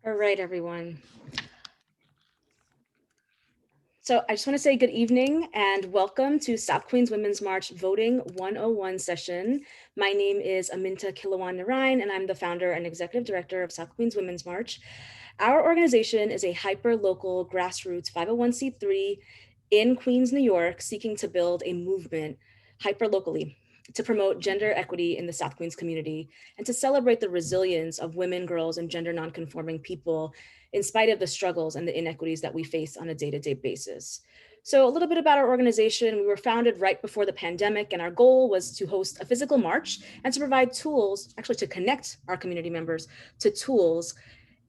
All right, everyone. So I just want to say good evening and welcome to South Queens Women's March Voting 101 session. My name is Aminta Kilawan Narain, and I'm the founder and executive director of South Queens Women's March. Our organization is a hyper-local grassroots 501c3 in Queens, New York, seeking to build a movement hyper-locally to promote gender equity in the South Queens community and to celebrate the resilience of women, girls, and gender nonconforming people in spite of the struggles and the inequities that we face on a day-to-day basis. So a little bit about our organization. We were founded right before the pandemic, and our goal was to host a physical march and to provide tools, actually to connect our community members to tools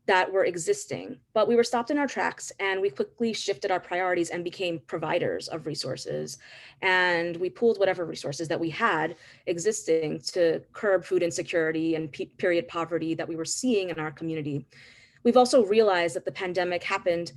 that were existing. But we were stopped in our tracks and we quickly shifted our priorities and became providers of resources. And we pooled whatever resources that we had existing to curb food insecurity and period poverty that we were seeing in our community. We've also realized that the pandemic happened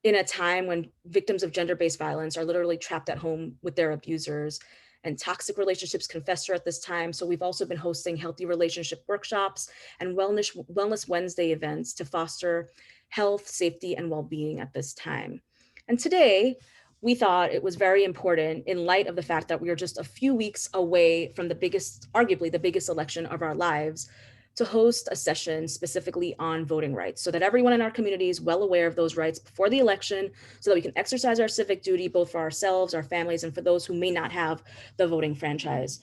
in a time when victims of gender-based violence are literally trapped at home with their abusers, and toxic relationships can fester at this time. So we've also been hosting healthy relationship workshops and Wellness Wednesday events to foster health, safety, and well-being at this time. And today, we thought it was very important in light of the fact that we are just a few weeks away from the biggest, arguably the biggest election of our lives, to host a session specifically on voting rights so that everyone in our community is well aware of those rights before the election so that we can exercise our civic duty, both for ourselves, our families, and for those who may not have the voting franchise.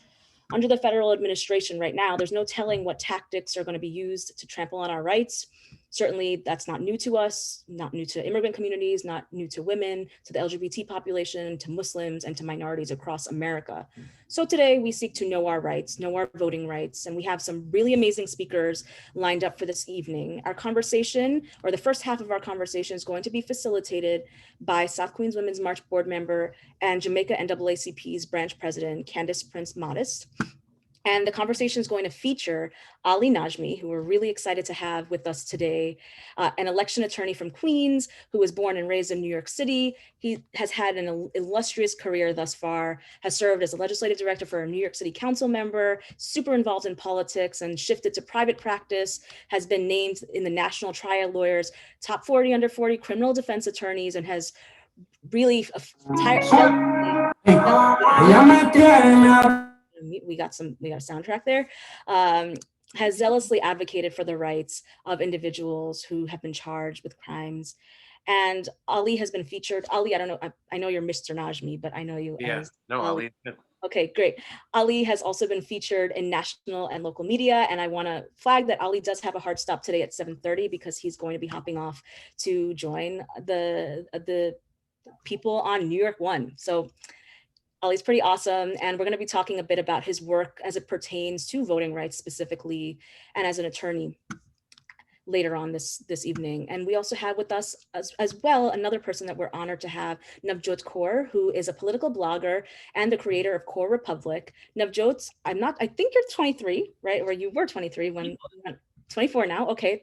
Under the federal administration right now, there's no telling what tactics are going to be used to trample on our rights. Certainly, that's not new to us, not new to immigrant communities, not new to women, to the LGBT population, to Muslims, and to minorities across America. So today, we seek to know our rights, know our voting rights, and we have some really amazing speakers lined up for this evening. Our conversation, or the first half of our conversation, is going to be facilitated by South Queens Women's March board member and Jamaica NAACP's branch president, Candace Prince Modest. And the conversation is going to feature Ali Najmi, who we're really excited to have with us today, an election attorney from Queens who was born and raised in New York City. He has had an illustrious career thus far, has served as a legislative director for a New York City council member, super involved in politics and shifted to private practice, has been named in the National Trial Lawyers top 40 under 40 criminal defense attorneys, and has really we got a soundtrack there, has zealously advocated for the rights of individuals who have been charged with crimes. And Ali has been featured. Ali, I don't know, I know you're Mr. Najmi, but I know you as Ali. Okay, great. Ali has also been featured in national and local media, and I want to flag that Ali does have a hard stop today at 7:30 because he's going to be hopping off to join the people on New York One. So Ali's pretty awesome, and we're going to be talking a bit about his work as it pertains to voting rights specifically, and as an attorney later on this evening. And we also have with us as well another person that we're honored to have, Navjot Kaur, who is a political blogger and the creator of Kaur Republic. Navjot, I think you're 23, right? Or you were 23 when 24 now. Okay,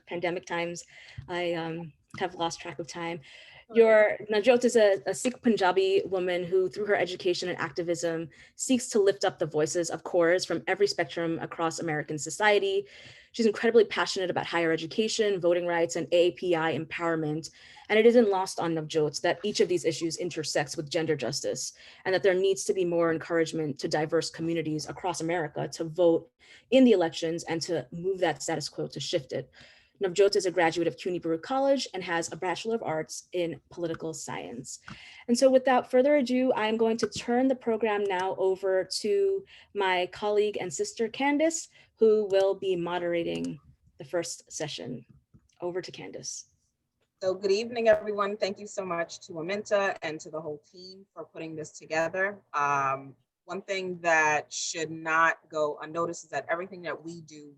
pandemic times. I have lost track of time. Navjot is a Sikh Punjabi woman who, through her education and activism, seeks to lift up the voices of Kaurs from every spectrum across American society. She's incredibly passionate about higher education, voting rights, and AAPI empowerment. And it isn't lost on Navjot that each of these issues intersects with gender justice, and that there needs to be more encouragement to diverse communities across America to vote in the elections and to move that status quo, to shift it. Navjot is a graduate of CUNY Baruch College and has a Bachelor of Arts in Political Science. And so without further ado, I'm going to turn the program now over to my colleague and sister, Candace, who will be moderating the first session. Over to Candace. So good evening, everyone. Thank you so much to Aminta and to the whole team for putting this together. One thing that should not go unnoticed is that everything that we do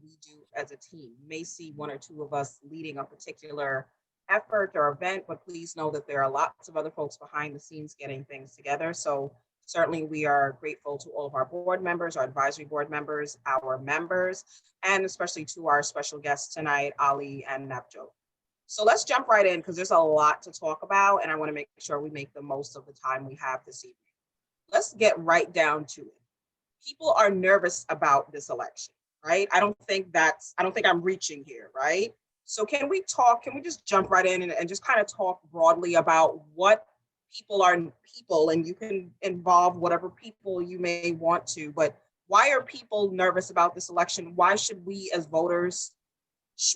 as a team. You may see one or two of us leading a particular effort or event, but please know that there are lots of other folks behind the scenes getting things together. So certainly we are grateful to all of our board members, our advisory board members, our members, and especially to our special guests tonight, Ali and Navjot. So let's jump right in because there's a lot to talk about, and I want to make sure we make the most of the time we have this evening. Let's get right down to it. People are nervous about this election, right? I don't think I'm reaching here, right? So can we just jump right in and just kind of talk broadly about what people, and you can involve whatever people you may want to, but why are people nervous about this election? Why should we as voters,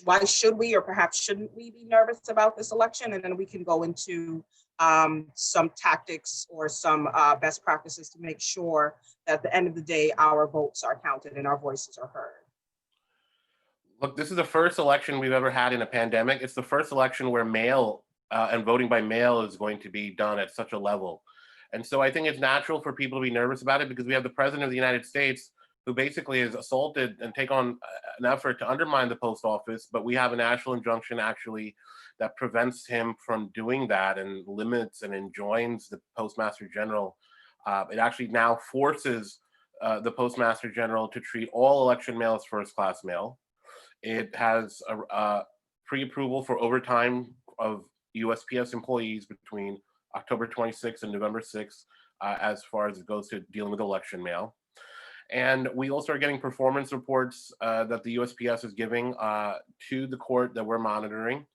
why should we or perhaps shouldn't we be nervous about this election? And then we can go into some tactics or some best practices to make sure that at the end of the day, our votes are counted and our voices are heard. Look, this is the first election we've ever had in a pandemic. It's the first election where mail and voting by mail is going to be done at such a level. And so I think it's natural for people to be nervous about it because we have the president of the United States who basically has assaulted and take on an effort to undermine the post office, but we have a national injunction actually that prevents him from doing that and limits and enjoins the postmaster general. It actually now forces the postmaster general to treat all election mail as first class mail. It has a pre-approval for overtime of USPS employees between October 26th and November 6th, as far as it goes to dealing with election mail. And we also are getting performance reports that the USPS is giving to the court that we're monitoring.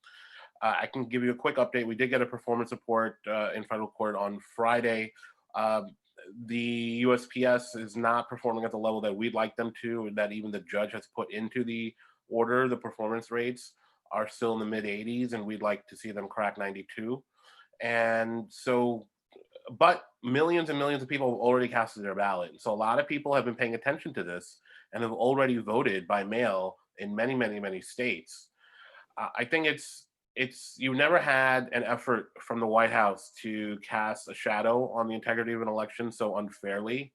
I can give you a quick update. We did get a performance report in federal court on Friday. The USPS is not performing at the level that we'd like them to, that even the judge has put into the order. The performance rates are still in the mid 80s, and we'd like to see them crack 92. And so, but millions and millions of people have already casted their ballot. So a lot of people have been paying attention to this and have already voted by mail in many, many, many states. I think it's you never had an effort from the White House to cast a shadow on the integrity of an election so unfairly.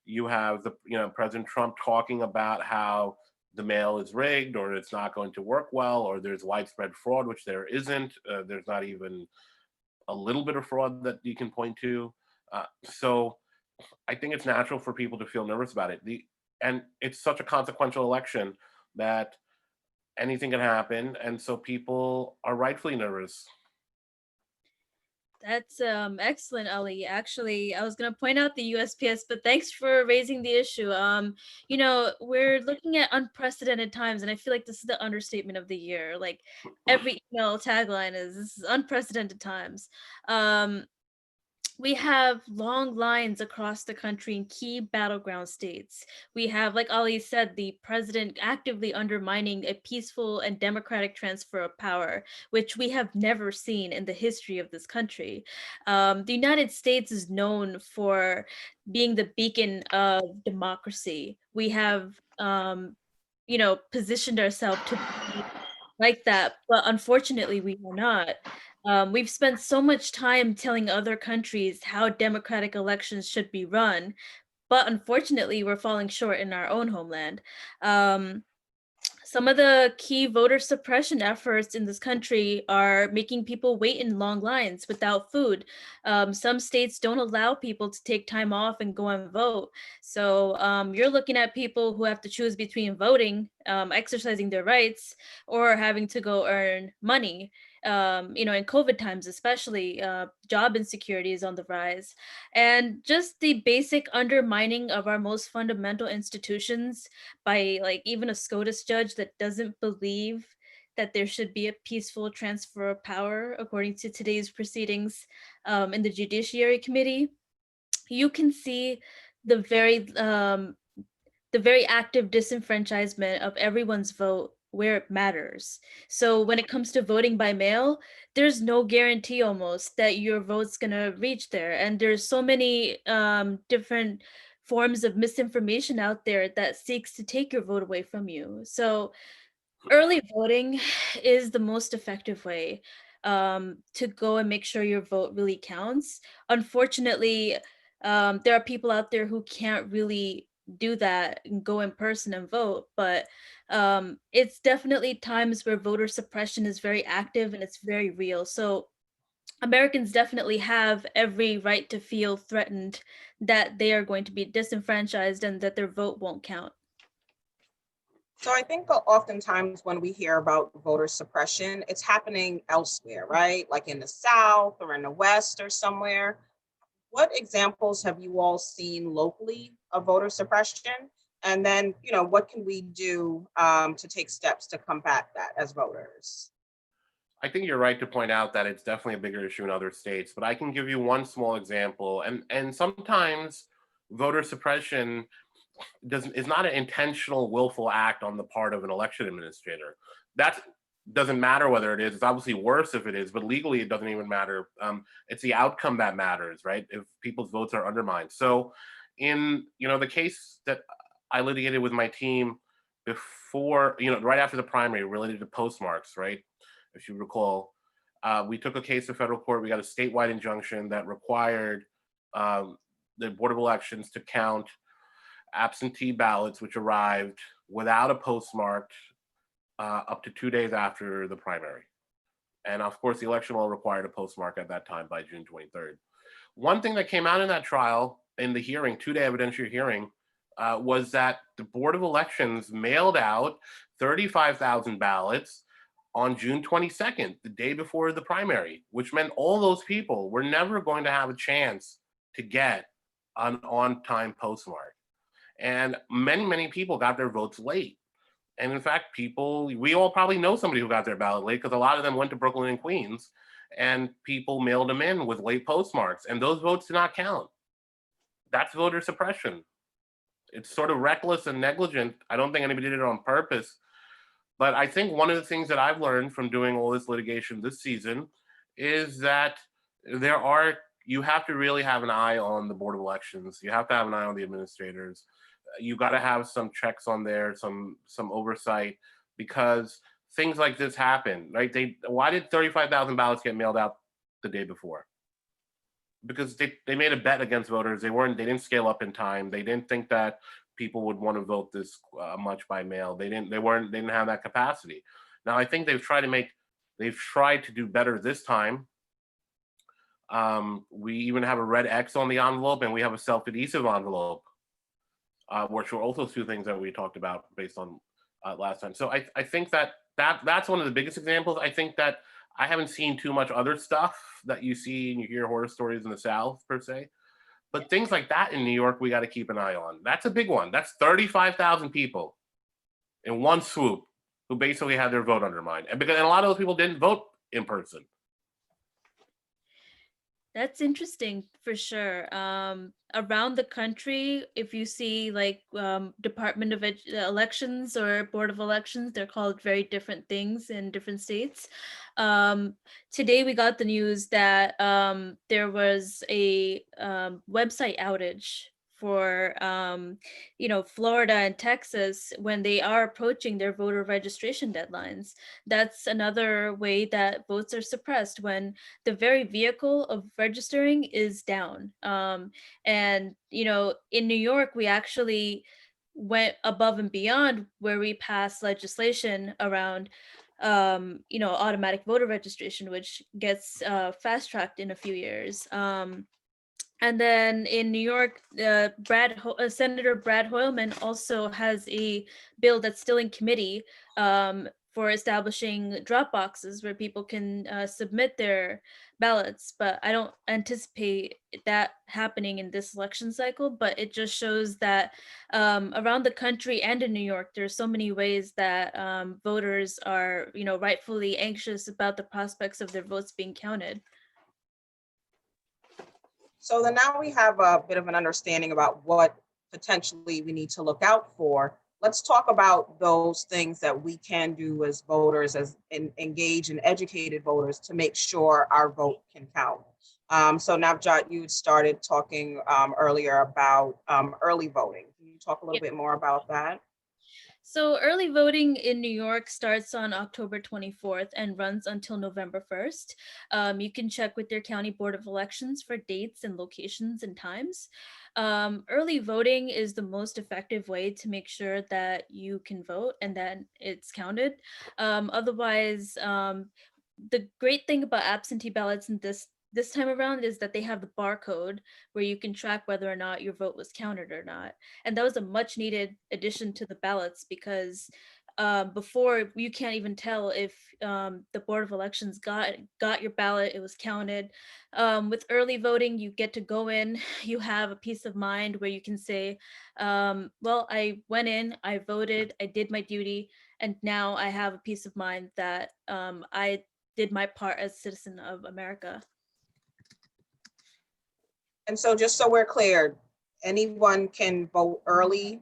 You have President Trump talking about how the mail is rigged or it's not going to work well or there's widespread fraud, which there isn't. There's not even a little bit of fraud that you can point to. So I think it's natural for people to feel nervous about it. And it's such a consequential election that anything can happen. And so people are rightfully nervous. That's excellent, Ali. Actually, I was gonna point out the USPS, but thanks for raising the issue. We're looking at unprecedented times, and I feel like this is the understatement of the year. Like every email tagline is this is unprecedented times. Um, we have long lines across the country in key battleground states. We have, like Ali said, the president actively undermining a peaceful and democratic transfer of power, which we have never seen in the history of this country. The United States is known for being the beacon of democracy. We have, positioned ourselves to be like that, but unfortunately, we are not. We've spent so much time telling other countries how democratic elections should be run, but unfortunately, we're falling short in our own homeland. Um, some of the key voter suppression efforts in this country are making people wait in long lines without food. Some states don't allow people to take time off and go and vote. So you're looking at people who have to choose between voting, exercising their rights, or having to go earn money. In COVID times, especially, job insecurity is on the rise. And just the basic undermining of our most fundamental institutions by like even a SCOTUS judge that doesn't believe that there should be a peaceful transfer of power according to today's proceedings in the Judiciary Committee. You can see the very the very active disenfranchisement of everyone's vote where it matters. So when it comes to voting by mail, there's no guarantee almost that your vote's gonna reach there. And there's so many different forms of misinformation out there that seeks to take your vote away from you. So early voting is the most effective way to go and make sure your vote really counts. Unfortunately, there are people out there who can't really do that and go in person and vote, but it's definitely times where voter suppression is very active and it's very real. So Americans definitely have every right to feel threatened that they are going to be disenfranchised and that their vote won't count. So I think oftentimes when we hear about voter suppression, it's happening elsewhere, right? Like in the South or in the West or somewhere. What examples have you all seen locally of voter suppression? And then, what can we do to take steps to combat that as voters? I think you're right to point out that it's definitely a bigger issue in other states, but I can give you one small example. And sometimes voter suppression is not an intentional, willful act on the part of an election administrator. That doesn't matter whether it is. It's obviously worse if it is, but legally it doesn't even matter. It's the outcome that matters, right? If people's votes are undermined. So, in the case that I litigated with my team before, right after the primary related to postmarks, right? If you recall, we took a case to federal court. We got a statewide injunction that required the Board of Elections to count absentee ballots which arrived without a postmark up to 2 days after the primary. And of course, the election law required a postmark at that time by June 23rd. One thing that came out in that trial, in the hearing, 2-day evidentiary hearing, was that the Board of Elections mailed out 35,000 ballots on June 22nd, the day before the primary, which meant all those people were never going to have a chance to get an on-time postmark. And many, many people got their votes late. And in fact, we all probably know somebody who got their ballot late because a lot of them went to Brooklyn and Queens and people mailed them in with late postmarks and those votes did not count. That's voter suppression. It's sort of reckless and negligent. I don't think anybody did it on purpose. But I think one of the things that I've learned from doing all this litigation this season is that you have to really have an eye on the Board of Elections. You have to have an eye on the administrators. You got to have some checks on there, some oversight, because things like this happen, right? Why did 35,000 ballots get mailed out the day before? Because they made a bet against voters. They didn't scale up in time. They didn't think that people would want to vote this much by mail. They didn't have that capacity. Now I think they've tried to do better this time. We even have a red X on the envelope, and we have a self-adhesive envelope, which were also two things that we talked about based on last time. So I think that's one of the biggest examples. I think that I haven't seen too much other stuff that you see and you hear horror stories in the South per se. But things like that in New York, we got to keep an eye on. That's a big one. That's 35,000 people in one swoop who basically had their vote undermined. And a lot of those people didn't vote in person. That's interesting for sure. Around the country, if you see like Department of Elections or Board of Elections, they're called very different things in different states. Today we got the news that there was a website outage for Florida and Texas when they are approaching their voter registration deadlines. That's another way that votes are suppressed, when the very vehicle of registering is down. And in New York, we actually went above and beyond, where we passed legislation around automatic voter registration, which gets fast tracked in a few years. And then in New York, Senator Brad Hoylman also has a bill that's still in committee for establishing drop boxes where people can submit their ballots. But I don't anticipate that happening in this election cycle. But it just shows that around the country and in New York, there's so many ways that voters are, rightfully anxious about the prospects of their votes being counted. So then now we have a bit of an understanding about what potentially we need to look out for. Let's talk about those things that we can do as voters, as engaged and educated voters, to make sure our vote can count. So Navjot, you started talking earlier about early voting. Can you talk a little bit more about that? So early voting in New York starts on October 24th and runs until November 1st. You can check with your county board of elections for dates and locations and times. Early voting is the most effective way to make sure that you can vote and that it's counted. Otherwise, the great thing about absentee ballots in this time around is that they have the barcode where you can track whether or not your vote was counted or not. And that was a much needed addition to the ballots, because Before, you can't even tell if the Board of Elections got your ballot, it was counted. With early voting, you get to go in, you have a peace of mind where you can say, well, I went in, I voted, I did my duty, and now I have a peace of mind that I did my part as a citizen of America. And so just so we're clear, anyone can vote early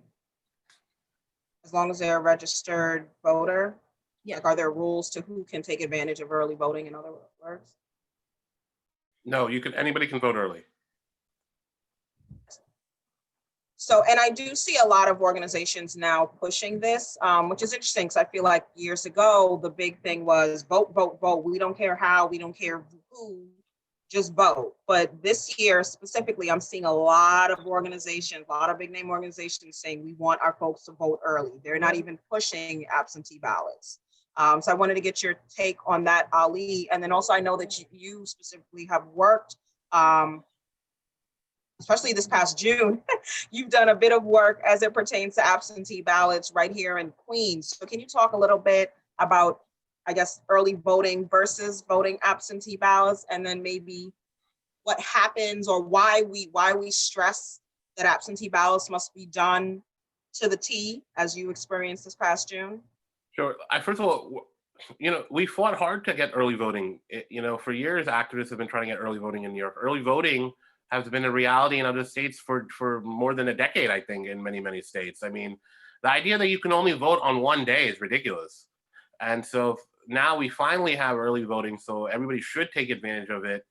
as long as they're a registered voter? Yeah. Like, are there rules to who can take advantage of early voting, in other words? No, anybody can vote early. So, and I do see a lot of organizations now pushing this, which is interesting because I feel like years ago, the big thing was vote, vote, vote. We don't care how, we don't care who, just vote. But this year specifically, I'm seeing a lot of organizations, a lot of big name organizations saying we want our folks to vote early. They're not even pushing absentee ballots. So I wanted to get your take on that, Ali. And then also I know that you specifically have worked, especially this past June, you've done a bit of work as it pertains to absentee ballots right here in Queens. So can you talk a little bit about, I guess, early voting versus voting absentee ballots, and then maybe what happens or why we stress that absentee ballots must be done to the T as you experienced this past June? Sure. First of all, we fought hard to get early voting. For years, activists have been trying to get early voting in New York. Early voting has been a reality in other states for more than a decade, I think, in many, many states. I mean, the idea that you can only vote on one day is ridiculous. And so now we finally have early voting, so everybody should take advantage of it.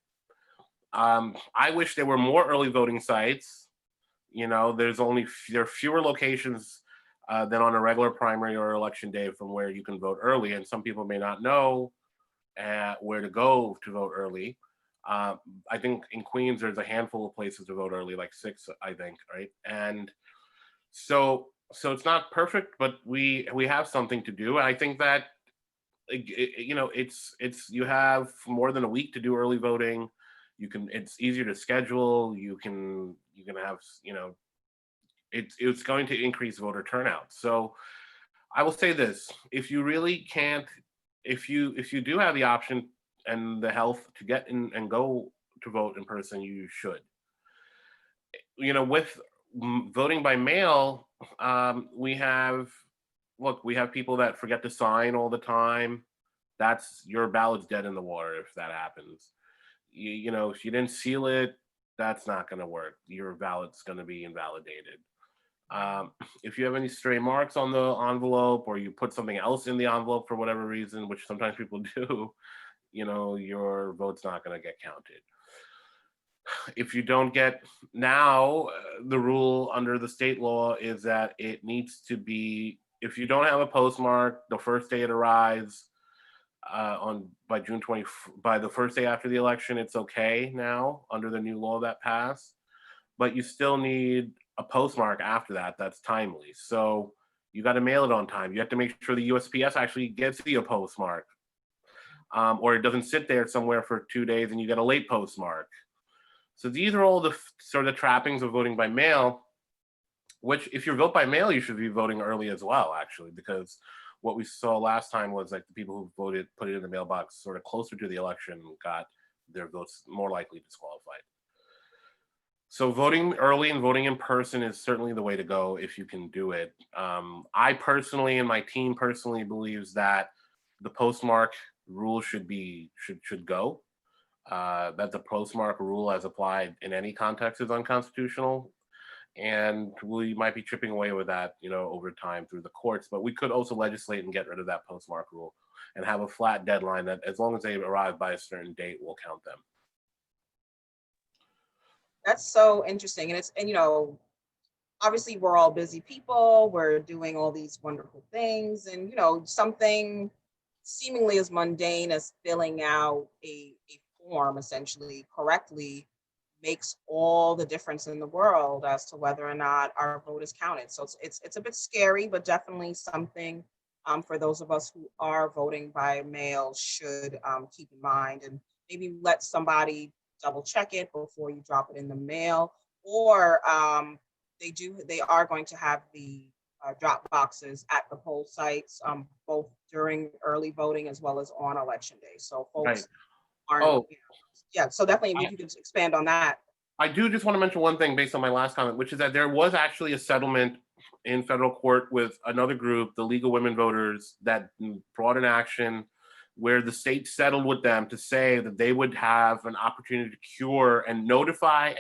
I wish there were more early voting sites. There are fewer locations than on a regular primary or election day from where you can vote early, and some people may not know where to go to vote early. I think in Queens there's a handful of places to vote early, like 6, I think, right? And so it's not perfect, but we have something to do. And I think that it's you have more than a week to do early voting. It's easier to schedule. You can have it's going to increase voter turnout. So I will say this: if you really can't, if you do have the option and the health to get in and go to vote in person, you should. With voting by mail, we have people that forget to sign all the time. That's your ballot's dead in the water if that happens. If you didn't seal it, that's not going to work. Your ballot's going to be invalidated. If you have any stray marks on the envelope, or you put something else in the envelope for whatever reason, which sometimes people do, your vote's not going to get counted. If you don't get the rule under the state law is that it needs to be, if you don't have a postmark the first day it arrives, by the first day after the election, it's okay now under the new law that passed, but you still need a postmark after that that's timely. So you got to mail it on time. You have to make sure the USPS actually gets you a postmark, or it doesn't sit there somewhere for 2 days and you get a late postmark. So these are all the sort of trappings of voting by mail, which if you vote by mail, you should be voting early as well, actually, because what we saw last time was like the people who voted, put it in the mailbox sort of closer to the election, got their votes more likely disqualified. So voting early and voting in person is certainly the way to go if you can do it. I personally, and my team personally, believes that the postmark rule should go. That the postmark rule as applied in any context is unconstitutional. And we might be chipping away with that, over time through the courts, but we could also legislate and get rid of that postmark rule and have a flat deadline that as long as they arrive by a certain date, we'll count them. That's so interesting. And obviously we're all busy people. We're doing all these wonderful things. And, something seemingly as mundane as filling out a form essentially correctly makes all the difference in the world as to whether or not our vote is counted. So it's a bit scary, but definitely something for those of us who are voting by mail should keep in mind, and maybe let somebody double check it before you drop it in the mail. Or they are going to have the drop boxes at the poll sites, both during early voting as well as on election day. So folks aren't, Oh, yeah, so definitely if you could expand on that. I do just want to mention one thing based on my last comment, which is that there was actually a settlement in federal court with another group, the League of Women Voters, that brought an action where the state settled with them to say that they would have an opportunity to cure and notify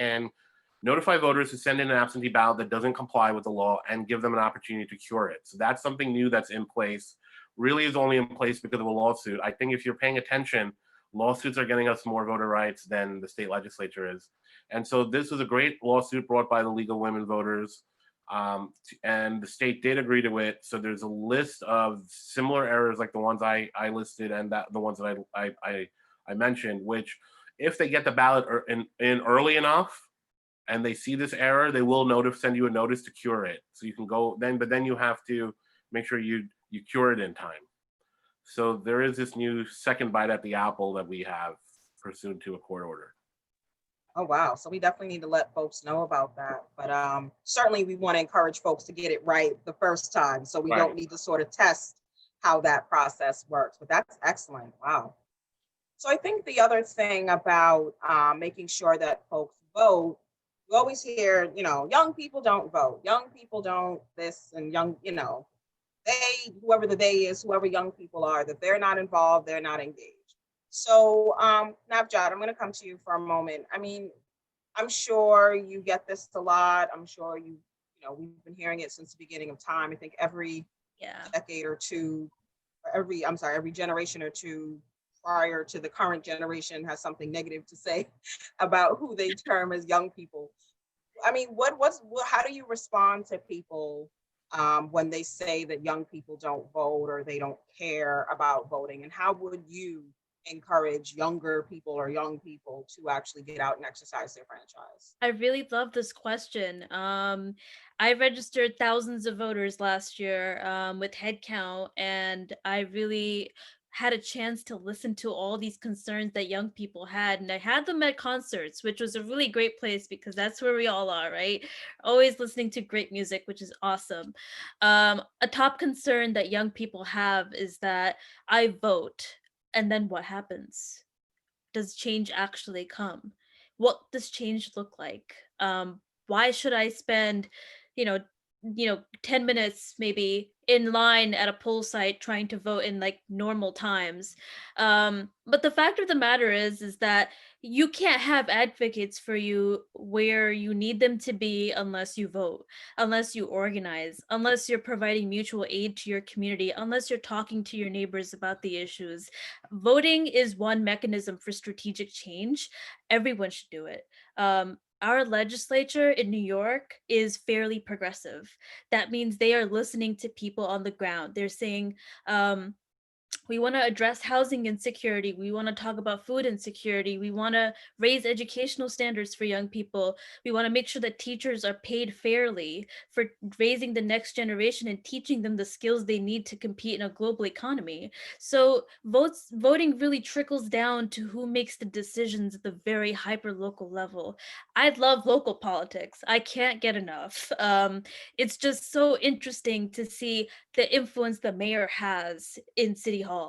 voters who send in an absentee ballot that doesn't comply with the law and give them an opportunity to cure it. So that's something new that's in place. Really is only in place because of a lawsuit. I think if you're paying attention, lawsuits are getting us more voter rights than the state legislature is. And so this was a great lawsuit brought by the League of Women Voters. And the state did agree to it. So there's a list of similar errors like the ones I listed and the ones that I mentioned, which if they get the ballot in early enough and they see this error, they will send you a notice to cure it. So you can go then, but then you have to make sure you cure it in time. So there is this new second bite at the apple that we have pursuant to a court order. Oh, wow. So we definitely need to let folks know about that. But certainly we want to encourage folks to get it right the first time. So we don't need to sort of test how that process works. But that's excellent. Wow. So I think the other thing about making sure that folks vote, we always hear, young people don't vote. Young people don't this and they, whoever the they is, whoever young people are, that they're not involved, they're not engaged. So, Navjot, I'm going to come to you for a moment. I mean, I'm sure you get this a lot. I'm sure we've been hearing it since the beginning of time. I think every decade or two, every generation or two prior to the current generation has something negative to say about who they term as young people. I mean, how do you respond to people when they say that young people don't vote or they don't care about voting? And how would you encourage younger people or young people to actually get out and exercise their franchise? I really love this question. I registered thousands of voters last year with headcount, and I really had a chance to listen to all these concerns that young people had, and I had them at concerts, which was a really great place because that's where we all are, right? Always listening to great music, which is awesome. A top concern that young people have is that I vote, and then what happens? Does change actually come? What does change look like? Why should I spend, you know, 10 minutes maybe in line at a poll site trying to vote in like normal times? But the fact of the matter is that you can't have advocates for you where you need them to be unless you vote, unless you organize, unless you're providing mutual aid to your community, unless you're talking to your neighbors about the issues. Voting is one mechanism for strategic change. Everyone should do it. Our legislature in New York is fairly progressive. That means they are listening to people on the ground. They're saying, we want to address housing insecurity. We want to talk about food insecurity. We want to raise educational standards for young people. We want to make sure that teachers are paid fairly for raising the next generation and teaching them the skills they need to compete in a global economy. So voting really trickles down to who makes the decisions at the very hyper local level. I love local politics. I can't get enough. It's just so interesting to see the influence the mayor has in City Hall.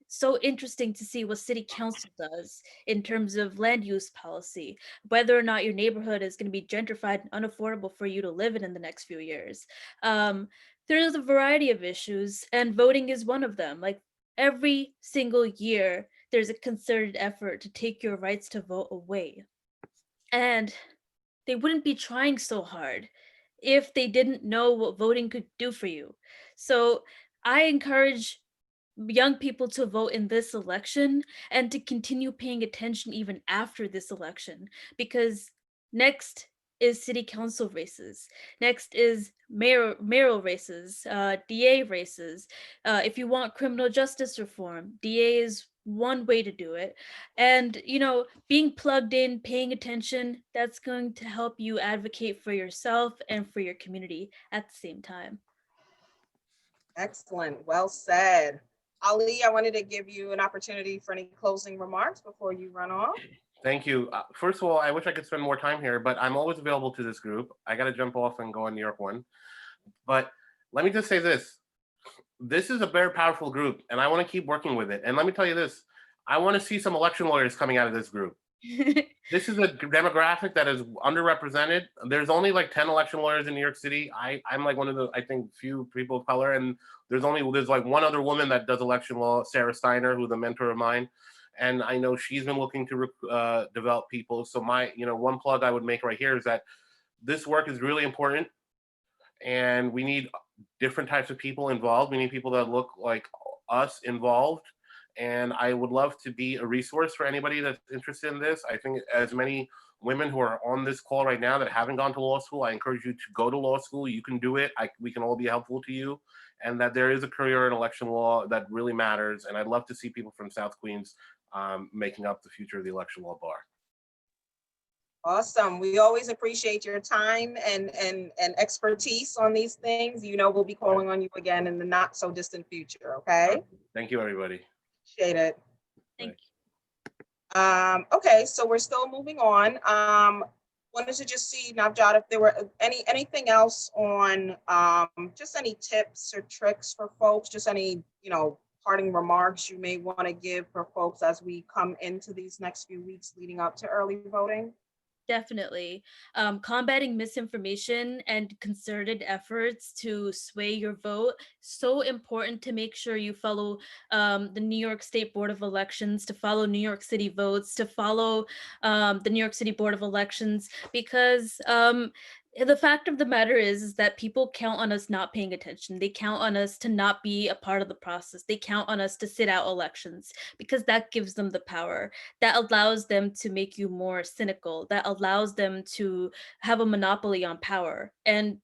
It's so interesting to see what City Council does in terms of land use policy, whether or not your neighborhood is going to be gentrified and unaffordable for you to live in the next few years. There's a variety of issues, and voting is one of them. Like every single year, there's a concerted effort to take your rights to vote away. And they wouldn't be trying so hard if they didn't know what voting could do for you. So I encourage young people to vote in this election and to continue paying attention even after this election, because next is city council races. Next is mayoral races, DA races. If you want criminal justice reform, DA is one way to do it. And, being plugged in, paying attention, that's going to help you advocate for yourself and for your community at the same time. Excellent. Well said. Ali, I wanted to give you an opportunity for any closing remarks before you run off. Thank you. First of all, I wish I could spend more time here, but I'm always available to this group. I got to jump off and go on New York one. But let me just say this. This is a very powerful group, and I want to keep working with it. And let me tell you this, I want to see some election lawyers coming out of this group. This is a demographic that is underrepresented. There's only like 10 election lawyers in New York City. I'm like one of the, I think, few people of color, and there's like one other woman that does election law, Sarah Steiner, who's a mentor of mine. And I know she's been looking to develop people. So my, one plug I would make right here is that this work is really important, and we need different types of people involved. We need people that look like us involved. And I would love to be a resource for anybody that's interested in this. I think as many women who are on this call right now that haven't gone to law school, I encourage you to go to law school. You can do it. We can all be helpful to you. And that there is a career in election law that really matters. And I'd love to see people from South Queens making up the future of the election law bar. Awesome. We always appreciate your time and expertise on these things. We'll be calling on you again in the not so distant future. Okay. Thank you, everybody. Appreciate it. Thank you. Okay, so we're still moving on. Wanted to just see, Navjot, if there were anything else on just any tips or tricks for folks, just any, parting remarks you may want to give for folks as we come into these next few weeks leading up to early voting. Definitely. Combating misinformation and concerted efforts to sway your vote, so important to make sure you follow the New York State Board of Elections, to follow New York City votes, to follow the New York City Board of Elections, because the fact of the matter is that people count on us not paying attention. They count on us to not be a part of the process. They count on us to sit out elections because that gives them the power. That allows them to make you more cynical. That allows them to have a monopoly on power. And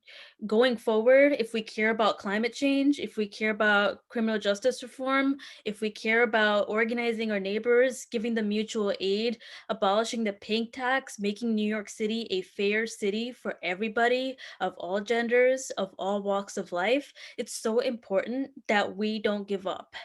going forward, if we care about climate change, if we care about criminal justice reform, if we care about organizing our neighbors, giving them mutual aid, abolishing the pink tax, making New York City a fair city for everybody of all genders, of all walks of life, it's so important that we don't give up.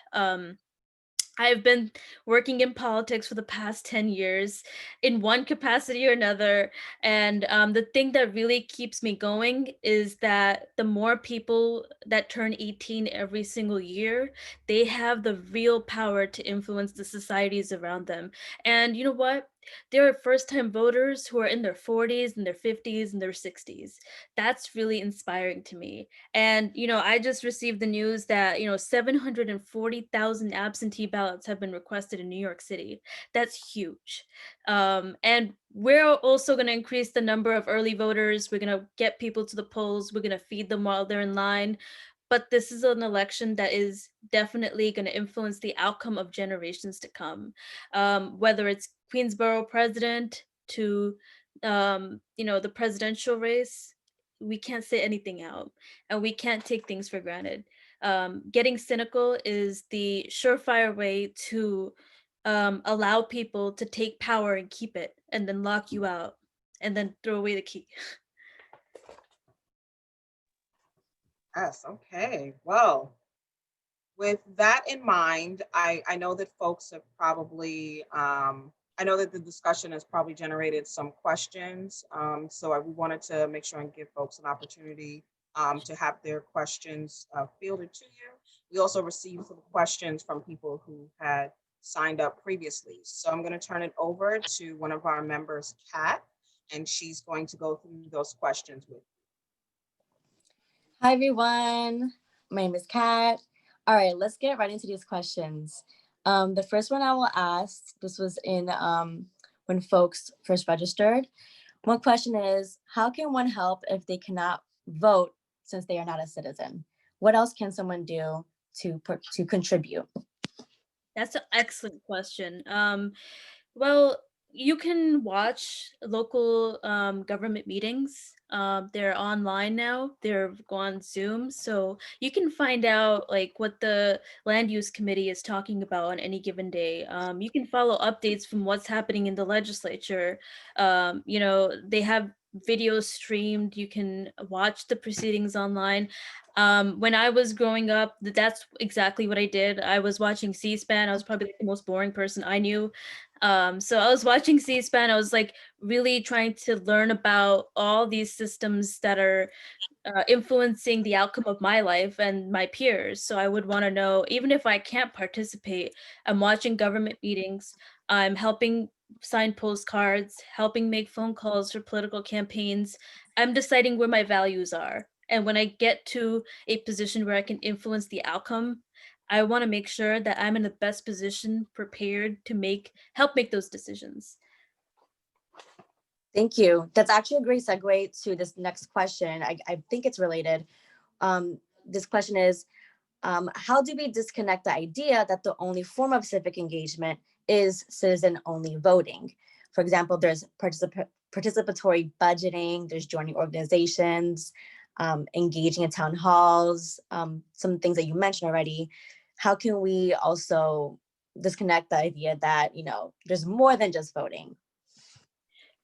I've been working in politics for the past 10 years in one capacity or another. And the thing that really keeps me going is that the more people that turn 18 every single year, they have the real power to influence the societies around them. And you know what? There are first-time voters who are in their 40s and their 50s and their 60s. That's really inspiring to me. And, I just received the news that, 740,000 absentee ballots have been requested in New York City. That's huge. And we're also going to increase the number of early voters. We're going to get people to the polls. We're going to feed them while they're in line. But this is an election that is definitely going to influence the outcome of generations to come, whether it's Queensborough president to, the presidential race. We can't say anything out, and we can't take things for granted. Getting cynical is the surefire way to allow people to take power and keep it, and then lock you out, and then throw away the key. Yes, okay. Well, with that in mind, I know that folks have probably, I know that the discussion has probably generated some questions. So we wanted to make sure and give folks an opportunity to have their questions fielded to you. We also received some questions from people who had signed up previously. So I'm going to turn it over to one of our members, Kat, and she's going to go through those questions with you. Hi, everyone. My name is Kat. All right, let's get right into these questions. The first one I will ask, this was in when folks first registered. One question is, how can one help if they cannot vote since they are not a citizen? What else can someone do to contribute? That's an excellent question. Well, you can watch local government meetings. They're online now. They're on Zoom, so you can find out like what the land use committee is talking about on any given day. You can follow updates from what's happening in the legislature. They have videos streamed. You can watch the proceedings online. When I was growing up, that's exactly what I did. I was watching C-SPAN. I was probably like the most boring person I knew. So I was watching C-SPAN. I was like really trying to learn about all these systems that are influencing the outcome of my life and my peers. So I would want to know, even if I can't participate, I'm watching government meetings, I'm helping sign postcards, helping make phone calls for political campaigns. I'm deciding where my values are. And when I get to a position where I can influence the outcome, I want to make sure that I'm in the best position prepared to help make those decisions. Thank you. That's actually a great segue to this next question. I think it's related. This question is, how do we disconnect the idea that the only form of civic engagement is citizen-only voting? For example, there's participatory budgeting, there's joining organizations, engaging in town halls, some things that you mentioned already. How can we also disconnect the idea that, there's more than just voting?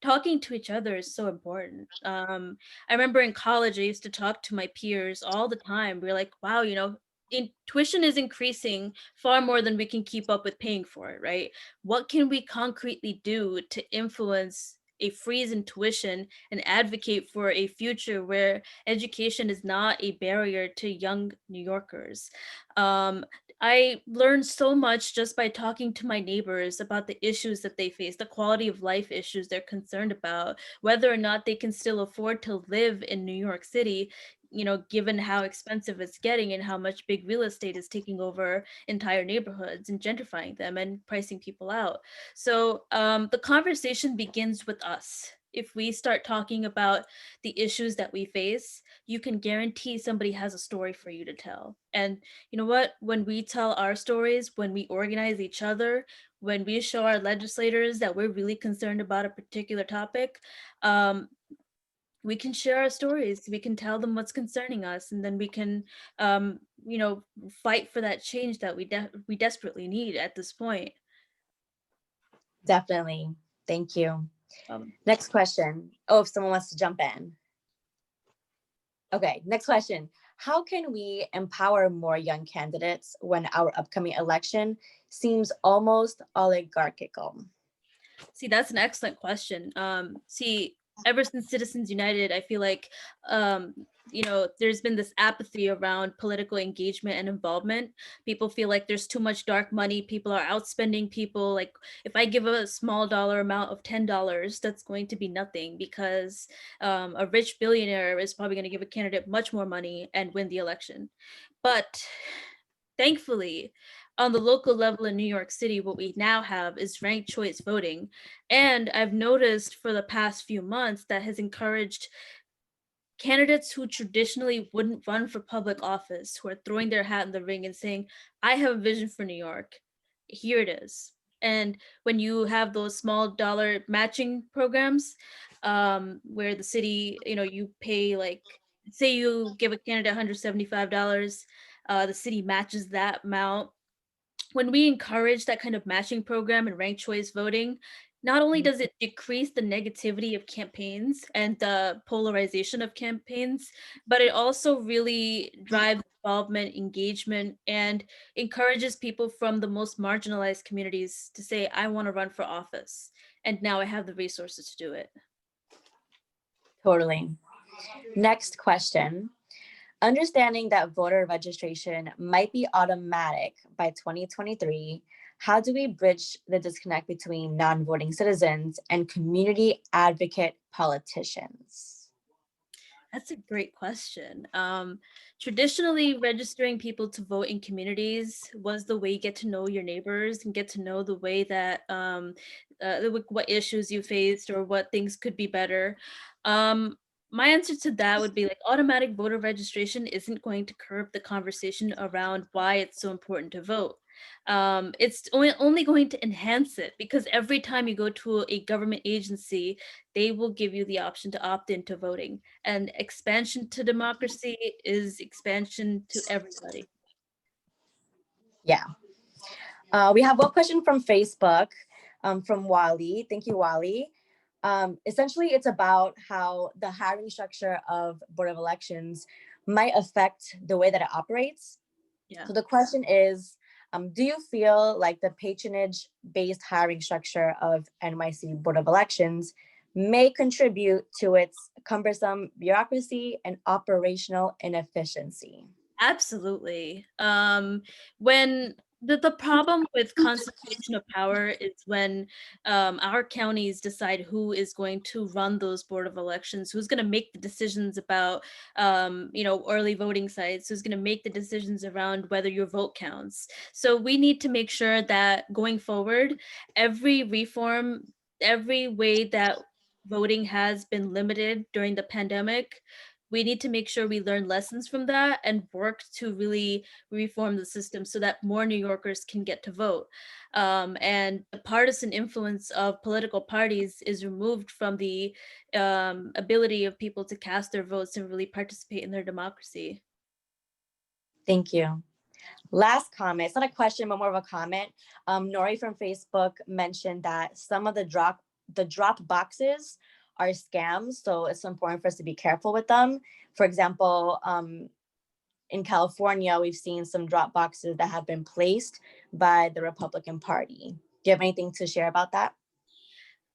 Talking to each other is so important. I remember in college, I used to talk to my peers all the time. We are like, wow, tuition is increasing far more than we can keep up with paying for it, right? What can we concretely do to influence a freeze in tuition and advocate for a future where education is not a barrier to young New Yorkers? I learned so much just by talking to my neighbors about the issues that they face, the quality of life issues they're concerned about, whether or not they can still afford to live in New York City, given how expensive it's getting and how much big real estate is taking over entire neighborhoods and gentrifying them and pricing people out. So the conversation begins with us. If we start talking about the issues that we face, you can guarantee somebody has a story for you to tell. And you know what? When we tell our stories, when we organize each other, when we show our legislators that we're really concerned about a particular topic, we can share our stories. We can tell them what's concerning us, and then we can, fight for that change that we desperately need at this point. Definitely. Thank you. Um, Next question. Oh, if someone wants to jump in. Okay, next question. How can we empower more young candidates when our upcoming election seems almost oligarchical? See, that's an excellent question. Ever since Citizens United, I feel like, there's been this apathy around political engagement and involvement. People feel like there's too much dark money. People are outspending people. Like, if I give a small dollar amount of $10, that's going to be nothing because a rich billionaire is probably going to give a candidate much more money and win the election. But thankfully, on the local level in New York City, what we now have is ranked choice voting. And I've noticed for the past few months that has encouraged candidates who traditionally wouldn't run for public office, who are throwing their hat in the ring and saying, I have a vision for New York. Here it is. And when you have those small dollar matching programs, where the city, you pay, like, say you give a candidate $175, the city matches that amount. When we encourage that kind of matching program and ranked choice voting, not only does it decrease the negativity of campaigns and the polarization of campaigns, but it also really drives involvement, engagement, and encourages people from the most marginalized communities to say, I want to run for office. And now I have the resources to do it. Totally. Next question. Understanding that voter registration might be automatic by 2023, how do we bridge the disconnect between non-voting citizens and community advocate politicians? That's a great question. Traditionally, registering people to vote in communities was the way you get to know your neighbors and get to know the way that what issues you faced or what things could be better. My answer to that would be like automatic voter registration isn't going to curb the conversation around why it's so important to vote. It's only going to enhance it because every time you go to a government agency, they will give you the option to opt into voting. And expansion to democracy is expansion to everybody. Yeah. We have one question from Facebook from Wally. Thank you, Wally. Essentially, it's about how the hiring structure of Board of Elections might affect the way that it operates. Yeah. So the question is, Do you feel like the patronage-based hiring structure of NYC Board of Elections may contribute to its cumbersome bureaucracy and operational inefficiency? Absolutely. When the problem with concentration of power is when our counties decide who is going to run those board of elections, who's going to make the decisions about early voting sites, who's going to make the decisions around whether your vote counts. So we need to make sure that going forward, every reform, every way that voting has been limited during the pandemic, we need to make sure we learn lessons from that and work to really reform the system so that more New Yorkers can get to vote. And the partisan influence of political parties is removed from the ability of people to cast their votes and really participate in their democracy. Thank you. Last comment, it's not a question, but more of a comment. Nori from Facebook mentioned that some of the drop boxes are scams, so it's important for us to be careful with them. For example, in California, we've seen some drop boxes that have been placed by the Republican Party. Do you have anything to share about that?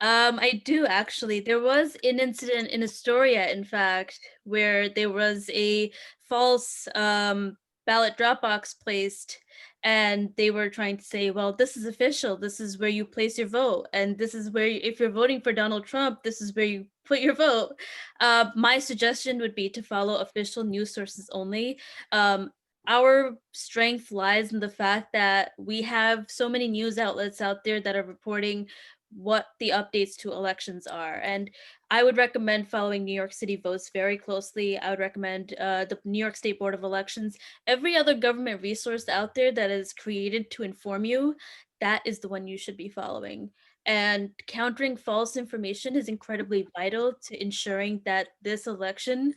I do actually. There was an incident in Astoria, in fact, where there was a false ballot drop box placed, and they were trying to say, well, this is official. This is where you place your vote. And this is where, if you're voting for Donald Trump, this is where you put your vote. My suggestion would be to follow official news sources only. Our strength lies in the fact that we have so many news outlets out there that are reporting what the updates to elections are. And I would recommend following New York City votes very closely. I would recommend the New York State Board of Elections. Every other government resource out there that is created to inform you, that is the one you should be following. And countering false information is incredibly vital to ensuring that this election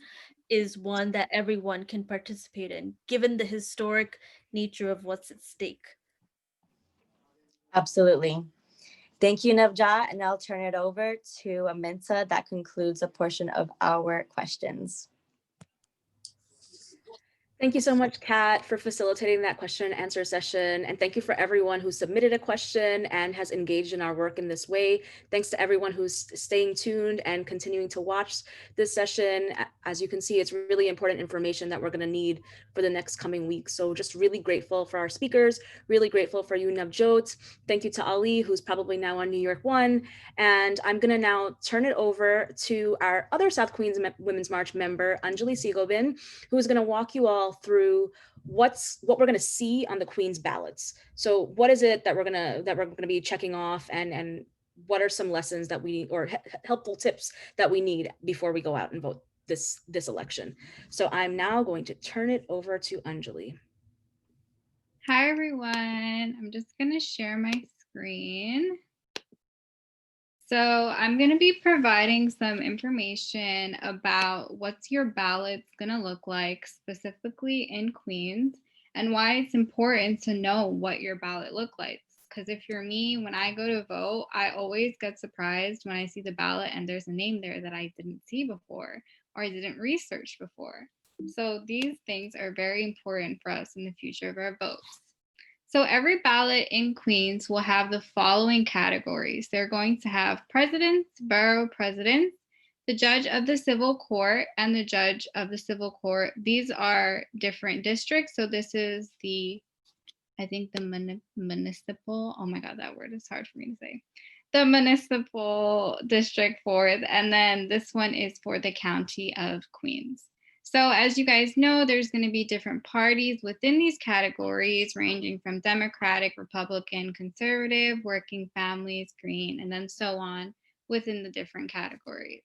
is one that everyone can participate in, given the historic nature of what's at stake. Absolutely. Thank you, Navjot, and I'll turn it over to Aminta. That concludes a portion of our questions. Thank you so much, Kat, for facilitating that question and answer session. And thank you for everyone who submitted a question and has engaged in our work in this way. Thanks to everyone who's staying tuned and continuing to watch this session. As you can see, it's really important information that we're going to need for the next coming weeks. So just really grateful for our speakers, really grateful for you, Navjot. Thank you to Ali, who's probably now on New York 1. And I'm going to now turn it over to our other South Queens Women's March member, Anjali Sigobin, who is going to walk you all through what we're going to see on the Queen's ballots. So what is it that we're going to be checking off, and what are some lessons that we, or helpful tips that we need before we go out and vote this election. So I'm now going to turn it over to Anjali. Hi everyone, I'm just going to share my screen. So I'm going to be providing some information about what's your ballots going to look like specifically in Queens, and why it's important to know what your ballot looks like. Because if you're me, when I go to vote, I always get surprised when I see the ballot and there's a name there that I didn't see before or I didn't research before. So these things are very important for us in the future of our votes. So every ballot in Queens will have the following categories. They're going to have presidents, borough presidents, the judge of the civil court, and the judge of the civil court. These are different districts. So this is the, I think the municipal, oh my God, that word is hard for me to say. The municipal district for it. And then this one is for the county of Queens. So as you guys know, there's going to be different parties within these categories, ranging from Democratic, Republican, Conservative, Working Families, Green, and then so on within the different categories.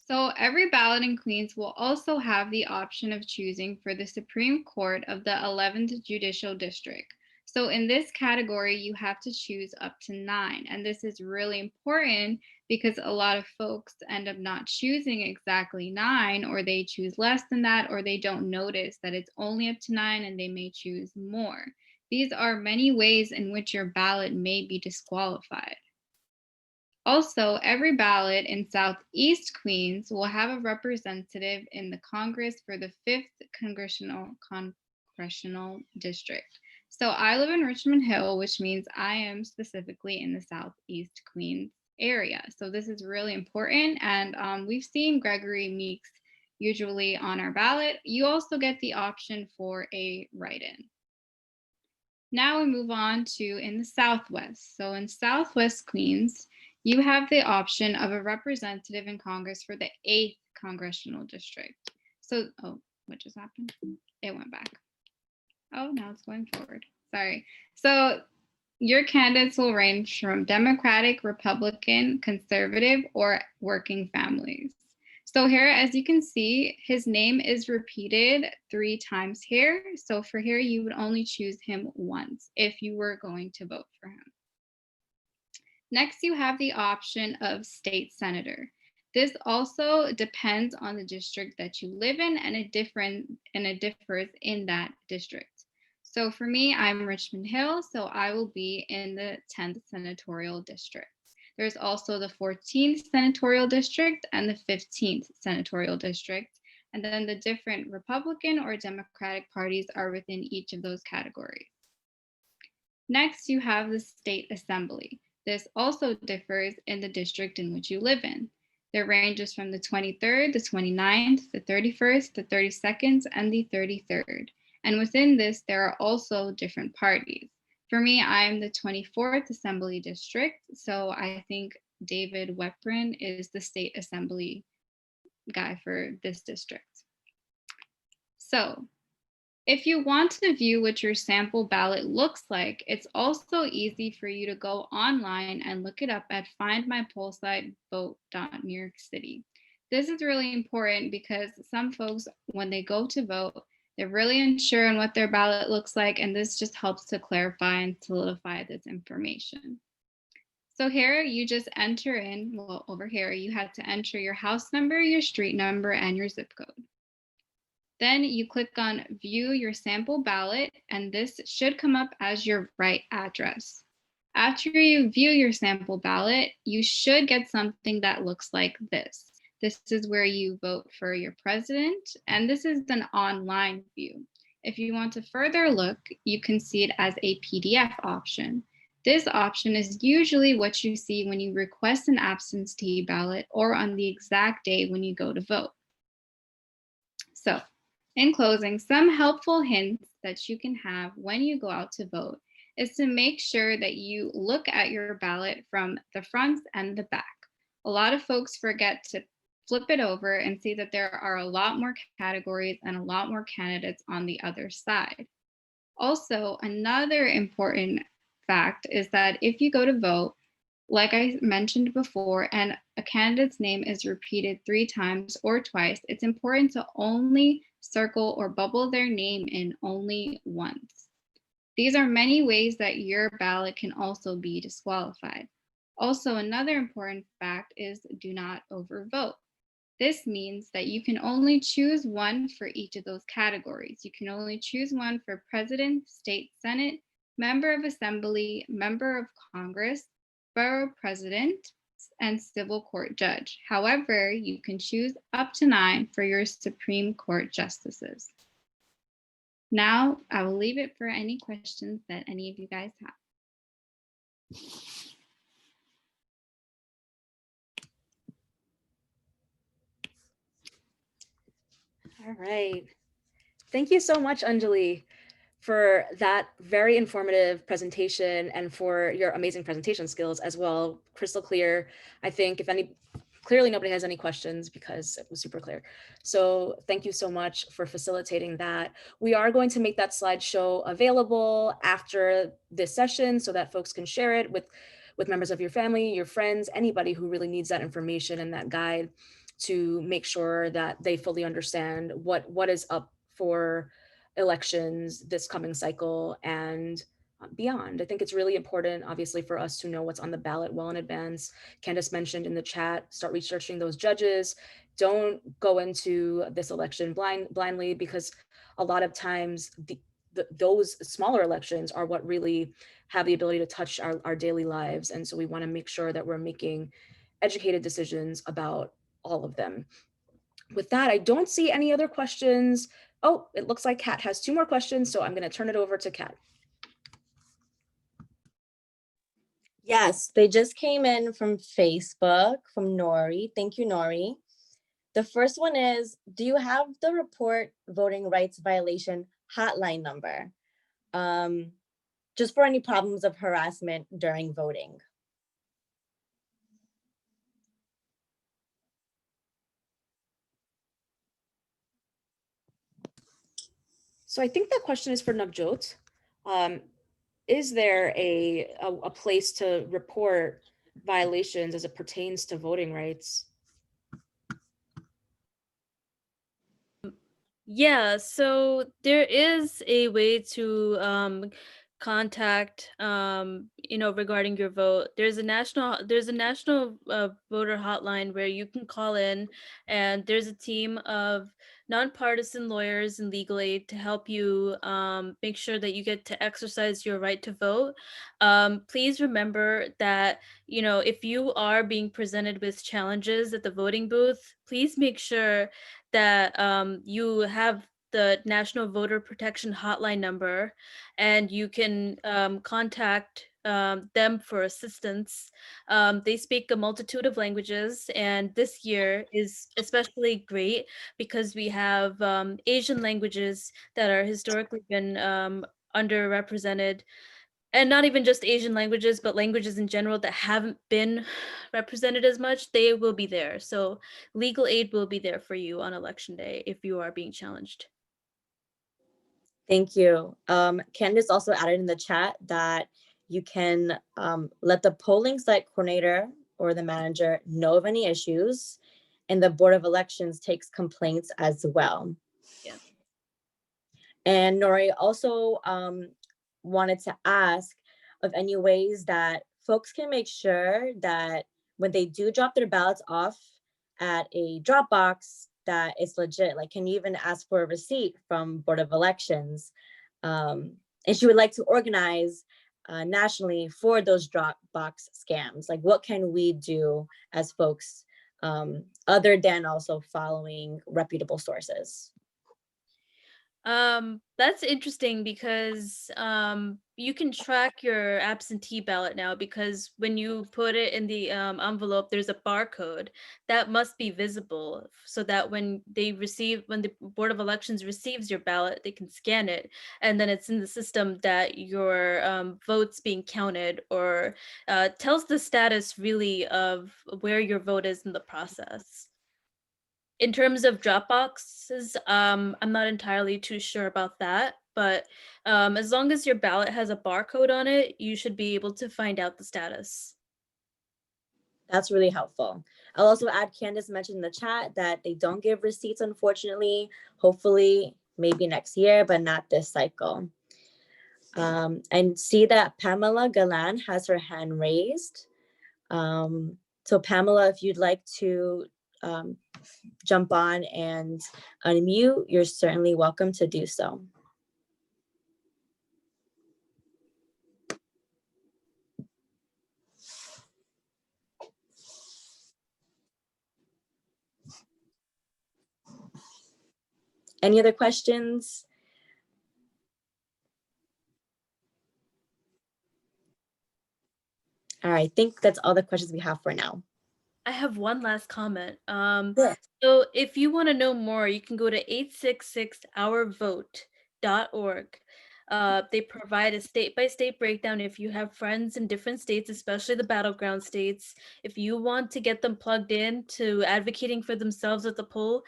So every ballot in Queens will also have the option of choosing for the Supreme Court of the 11th Judicial District. So in this category, you have to choose up to 9. And this is really important because a lot of folks end up not choosing exactly 9, or they choose less than that, or they don't notice that it's only up to 9 and they may choose more. These are many ways in which your ballot may be disqualified. Also, every ballot in Southeast Queens will have a representative in the Congress for the 5th Congressional Congressional District. So I live in Richmond Hill, which means I am specifically in the Southeast Queens area. So this is really important. And we've seen Gregory Meeks usually on our ballot. You also get the option for a write-in. Now we move on to in the Southwest. So in Southwest Queens, you have the option of a representative in Congress for the 8th Congressional District. So, oh, what just happened? It went back. Oh, now it's going forward. Sorry. So your candidates will range from Democratic, Republican, Conservative, or working families. So here, as you can see, his name is repeated 3 times here. So for here, you would only choose him once if you were going to vote for him. Next, you have the option of state senator. This also depends on the district that you live in, and it differs in that district. So for me, I'm Richmond Hill, so I will be in the 10th senatorial district. There's also the 14th senatorial district and the 15th senatorial district. And then the different Republican or Democratic parties are within each of those categories. Next, you have the state assembly. This also differs in the district in which you live in. There ranges from the 23rd, the 29th, the 31st, the 32nd, and the 33rd. And within this, there are also different parties. For me, I'm the 24th Assembly District, so I think David Weprin is the state assembly guy for this district. So if you want to view what your sample ballot looks like, it's also easy for you to go online and look it up at findmypolesitevote.newyorkcity. This is really important because some folks, when they go to vote, they're really unsure on what their ballot looks like, and this just helps to clarify and solidify this information. So here you just enter in, well, over here, you had to enter your house number, your street number, and your zip code. Then you click on view your sample ballot, and this should come up as your right address. After you view your sample ballot, you should get something that looks like this. This is where you vote for your president, and this is an online view. If you want to further look, you can see it as a PDF option. This option is usually what you see when you request an absentee ballot or on the exact day when you go to vote. So, in closing, some helpful hints that you can have when you go out to vote is to make sure that you look at your ballot from the front and the back. A lot of folks forget to flip it over and see that there are a lot more categories and a lot more candidates on the other side. Also, another important fact is that if you go to vote, like I mentioned before, and a candidate's name is repeated 3 times or twice, it's important to only circle or bubble their name in only once. These are many ways that your ballot can also be disqualified. Also, another important fact is do not overvote. This means that you can only choose one for each of those categories. You can only choose one for president, state senate, member of assembly, member of Congress, borough president, and civil court judge. However, you can choose up to 9 for your Supreme Court justices. Now, I will leave it for any questions that any of you guys have. All right. Thank you so much, Anjali, for that very informative presentation and for your amazing presentation skills as well. Crystal clear. I think clearly nobody has any questions because it was super clear. So thank you so much for facilitating that. We are going to make that slideshow available after this session so that folks can share it with members of your family, your friends, anybody who really needs that information and that guide to make sure that they fully understand what is up for elections this coming cycle and beyond. I think it's really important, obviously, for us to know what's on the ballot well in advance. Candace mentioned in the chat, start researching those judges. Don't go into this election blindly, because a lot of times those smaller elections are what really have the ability to touch our daily lives. And so we want to make sure that we're making educated decisions about all of them. With that, I don't see any other questions Oh, it looks like Kat has 2 more questions, so I'm going to turn it over to Kat. Yes, they just came in from Facebook, from Nori. Thank you, Nori. The first one is, do you have the report voting rights violation hotline number? Just for any problems of harassment during voting. So I think that question is for Navjot. Is there a place to report violations as it pertains to voting rights? Yeah, so there is a way to contact regarding your vote. There's a national voter hotline where you can call in, and there's a team of nonpartisan lawyers and legal aid to help you make sure that you get to exercise your right to vote. Please remember that, if you are being presented with challenges at the voting booth, please make sure that you have the National Voter Protection Hotline number, and you can contact them for assistance. They speak a multitude of languages, and this year is especially great because we have Asian languages that are historically been underrepresented, and not even just Asian languages, but languages in general that haven't been represented as much. They will be there. So legal aid will be there for you on election day if you are being challenged. Thank you. Candace also added in the chat that you can let the polling site coordinator or the manager know of any issues, and the Board of Elections takes complaints as well. Yeah. And Nori also wanted to ask of any ways that folks can make sure that when they do drop their ballots off at a drop box, that it's legit. Like, can you even ask for a receipt from Board of Elections? And she would like to organize nationally for those drop box scams. Like, what can we do as folks other than also following reputable sources? That's interesting because you can track your absentee ballot now, because when you put it in the envelope, there's a barcode that must be visible so that when the Board of Elections receives your ballot, they can scan it, and then it's in the system that your vote's being counted, or tells the status really of where your vote is in the process. In terms of drop boxes, I'm not entirely too sure about that, but as long as your ballot has a barcode on it, you should be able to find out the status. That's really helpful. I'll also add, Candace mentioned in the chat that they don't give receipts, unfortunately. Hopefully, maybe next year, but not this cycle. And see that Pamela Galan has her hand raised. So Pamela, if you'd like to jump on and unmute, you're certainly welcome to do so. Any other questions? All right, I think that's all the questions we have for now. I have one last comment. Sure. So if you want to know more, you can go to 866ourvote.org. They provide a state-by-state breakdown if you have friends in different states, especially the battleground states. If you want to get them plugged in to advocating for themselves at the polls,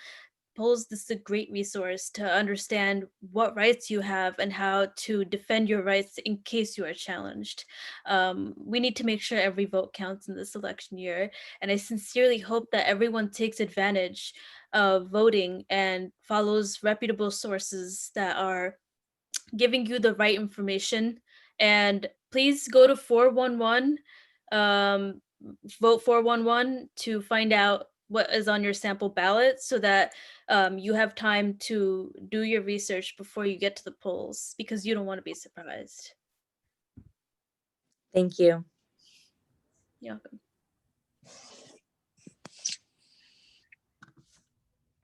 this is a great resource to understand what rights you have and how to defend your rights in case you are challenged. We need to make sure every vote counts in this election year, and I sincerely hope that everyone takes advantage of voting and follows reputable sources that are giving you the right information. And please go to 411, vote 411 to find out what is on your sample ballot, so that you have time to do your research before you get to the polls, because you don't want to be surprised. Thank you. You're welcome.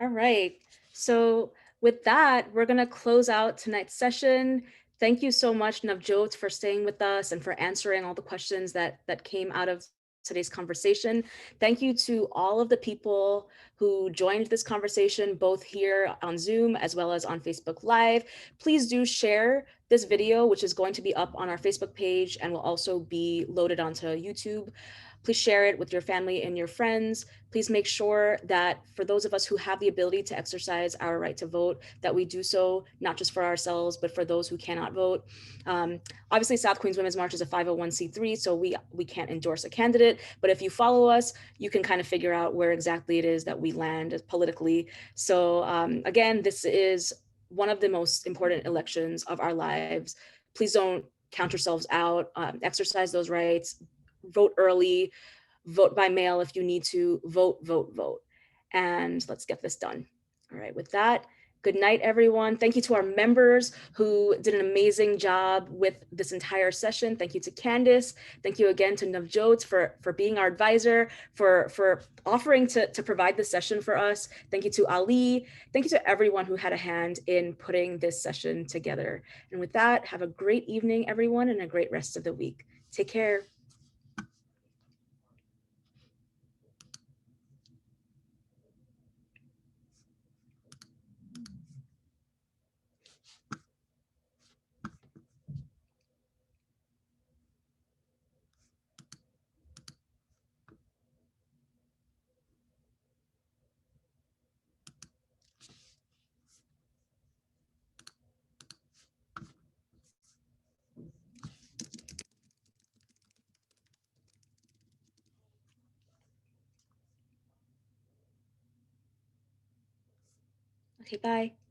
All right. So with that, we're going to close out tonight's session. Thank you so much, Navjot, for staying with us and for answering all the questions that came out of today's conversation. Thank you to all of the people who joined this conversation, both here on Zoom as well as on Facebook Live. Please do share this video, which is going to be up on our Facebook page and will also be loaded onto YouTube. Please share it with your family and your friends. Please make sure that for those of us who have the ability to exercise our right to vote, that we do so not just for ourselves, but for those who cannot vote. Obviously, South Queens Women's March is a 501c3, so we can't endorse a candidate, but if you follow us, you can kind of figure out where exactly it is that we land politically. So again, this is one of the most important elections of our lives. Please don't count yourselves out, exercise those rights, vote early, vote by mail if you need to, vote, vote, vote. And let's get this done. All right, with that, good night, everyone. Thank you to our members who did an amazing job with this entire session. Thank you to Candice. Thank you again to Navjot for being our advisor, for offering to provide this session for us. Thank you to Ali. Thank you to everyone who had a hand in putting this session together. And with that, have a great evening, everyone, and a great rest of the week. Take care. Okay, bye.